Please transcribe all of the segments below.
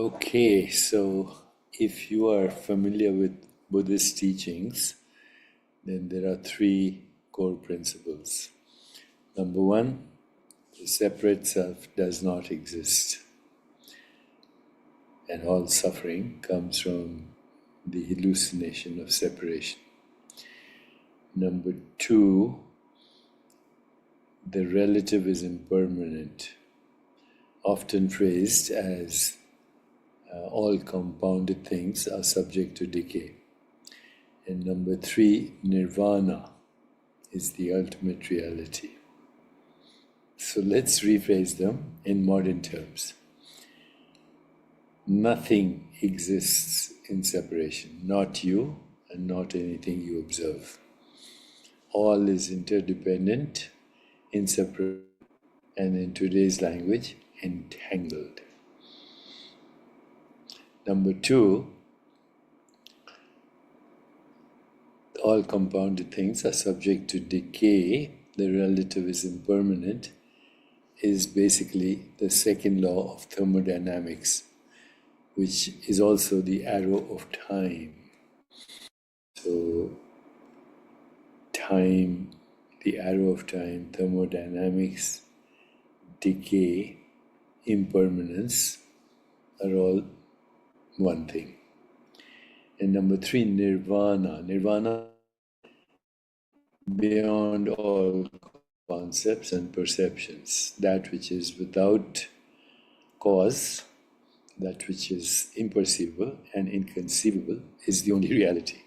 Okay, so if you are familiar with Buddhist teachings, then there are three core principles. Number one, the separate self does not exist, and all suffering comes from the hallucination of separation. Number two, the relative is impermanent, often phrased as all compounded things are subject to decay. And number three, Nirvana is the ultimate reality. So let's rephrase them in modern terms. Nothing exists in separation, not you and not anything you observe. All is interdependent, inseparable, and in today's language, entangled. Number two, all compounded things are subject to decay. The relative is impermanent, is basically the second law of thermodynamics, which is also the arrow of time. So, time, the arrow of time, thermodynamics, decay, impermanence are all one thing. And number three, Nirvana. Nirvana, beyond all concepts and perceptions, that which is without cause, that which is imperceivable and inconceivable, is the only reality,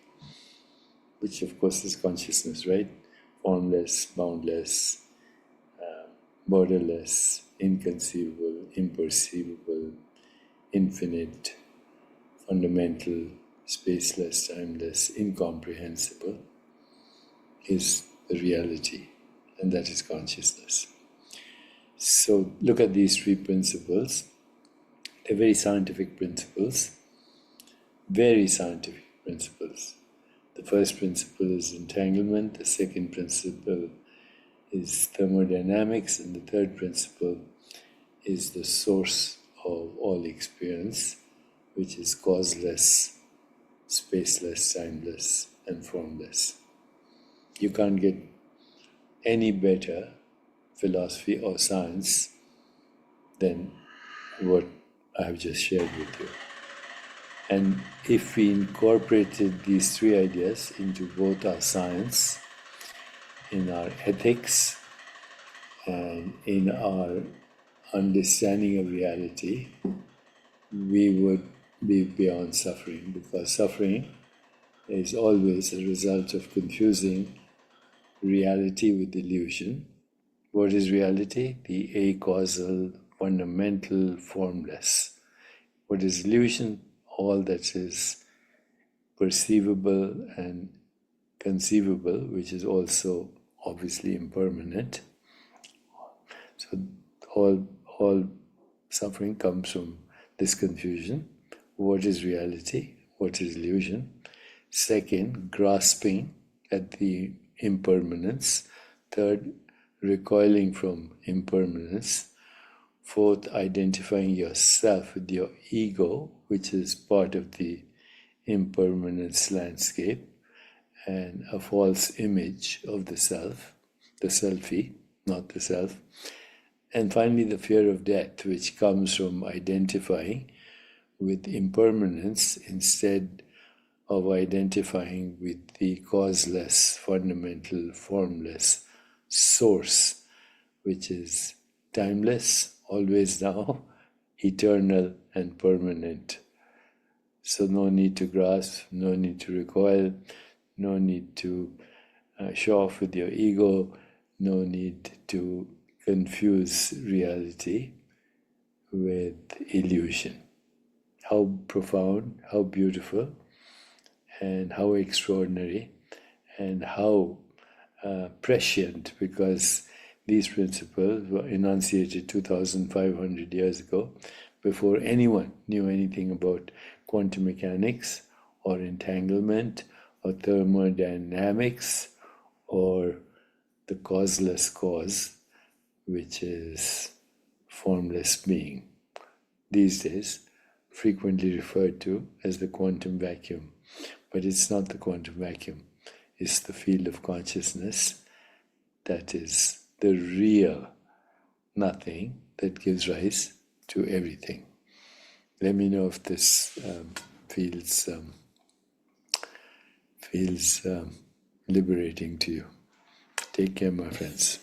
which of course is consciousness, right? Formless, boundless, borderless, inconceivable, imperceivable, infinite, fundamental, spaceless, timeless, incomprehensible is the reality, and that is consciousness. So look at these three principles. They're very scientific principles, very scientific principles. The first principle is entanglement, the second principle is thermodynamics, and the third principle is the source of all experience, which is causeless, spaceless, timeless, and formless. You can't get any better philosophy or science than what I have just shared with you. And if we incorporated these three ideas into both our science, in our ethics, and in our understanding of reality, we would be beyond suffering, because suffering is always a result of confusing reality with illusion. What is reality? The acausal, fundamental, formless. What is illusion? All that is perceivable and conceivable, which is also obviously impermanent. So all suffering comes from this confusion. What is reality? What is illusion? Second, grasping at the impermanence. Third, recoiling from impermanence. Fourth, identifying yourself with your ego, which is part of the impermanence landscape, and a false image of the self, the selfie, not the self. And finally, the fear of death, which comes from identifying with impermanence instead of identifying with the causeless, fundamental, formless source, which is timeless, always now, eternal and permanent. So no need to grasp, no need to recoil, no need to show off with your ego, no need to confuse reality with illusion. How profound, how beautiful, and how extraordinary, and how prescient, because these principles were enunciated 2,500 years ago, before anyone knew anything about quantum mechanics or entanglement or thermodynamics or the causeless cause, which is formless being. These days, frequently referred to as the quantum vacuum. But it's not the quantum vacuum, it's the field of consciousness that is the real nothing that gives rise to everything. Let me know if this feels liberating to you. Take care, my friends.